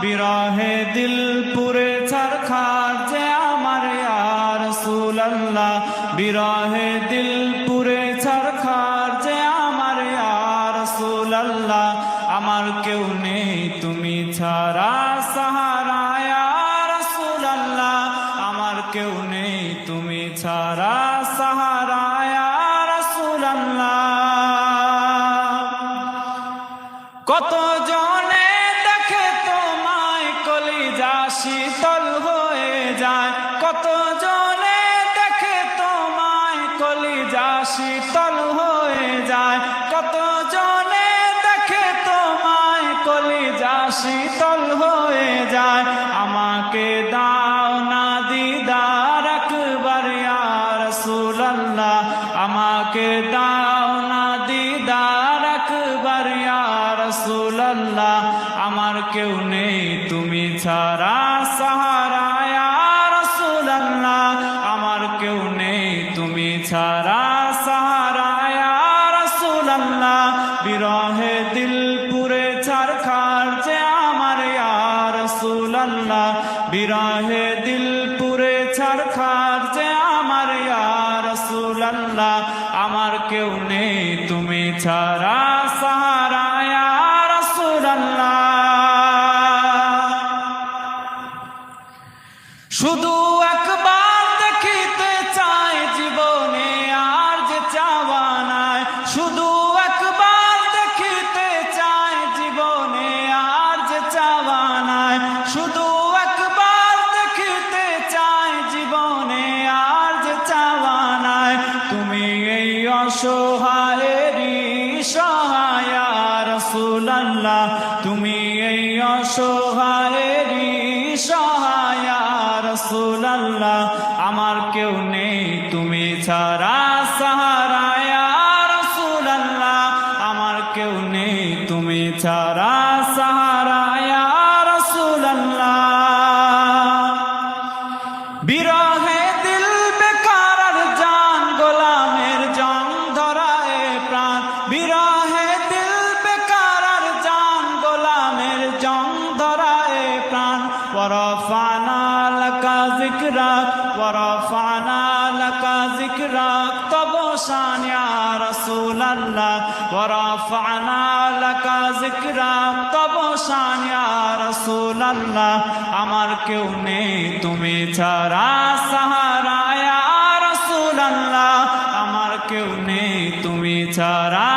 বিরহে দিল পুরে ছারখার যে আমার ইয়া রাসূলুল্লাহ, বিরহে দিল পুরে ছারখার যে আমার ইয়া রাসূলুল্লাহ। আমার কেউ নেই তুমি ছাড়া সাহারা ইয়া রাসূলুল্লাহ, আমার কেউ নেই তুমি ছাড়া সাহারা ইয়া রাসূলুল্লাহ। কত জনে দেখে তোমায় কলিজা শীতল হয়ে যায়, কত জনে দেখে তোমায় কলিজা শীতল হয়ে যায়, কত জনে দেখে তোমায় কলিজা শীতল হয়ে যায়। আমাকে দাও না দিদার একবার ইয়া রাসূলুল্লাহ, আমাকে দাও না দিদার একবার ইয়া রাসূলুল্লাহ। আমার কেউ নেই তুমি ছাড়া সাহারা ইয়া রাসূলুল্লাহ, আমার কেউ নেই তুমি ছাড়া সাহারা ইয়া রাসূলুল্লাহ। বিরহে দিল পুরে ছারখার যে আমার ইয়া রাসূলুল্লাহ, বিরহে দিল পুরে ছারখার যে আমার ইয়া রাসূলুল্লাহ। আমার কেউ নেই তুমি ছাড়া সাহারা ইয়া রাসূলুল্লাহ। শুধু একবার দেখিতে চাই জীবনে আর যে চাওয়া নাই, শুধু একবার দেখিতে চাই জীবনে আর যে চাওয়া নাই, শুধু একবার দেখিতে চাই জীবনে আর যে চাওয়া নাই। তুমি এই অসহায়েরই সহায় ইয়া রাসূলুল্লাহ, তুমি এই অসহায়েরই সহায় ইয়া রাসূলুল্লাহ। আমার কেউ নেই তুমি ছাড়া সাহারা ইয়া রাসূলুল্লাহ, আমার কেউ নেই তুমি ছাড়া সাহারা ইয়া রাসূলুল্লাহ। বিরহে দিল বেকার আর জান গোলামের জং ধরায় প্রাণ, বিরহে দিল বেকার আর জান গোলামের জং ধরায় প্রাণ। ওয়ারাফানা লাকা যিকরাক, ওয়ারাফানা লাকা যিকরাক, তব শান ইয়া রাসূলুল্লাহ, ওয়ারাফানা লাকা যিকরাক, তব শান ইয়া রাসূলুল্লাহ। আমার কেউ নেই তুমি ছাড়া সাহারা ইয়া রাসূলুল্লাহ, আমার কেউ নেই তুমি ছাড়া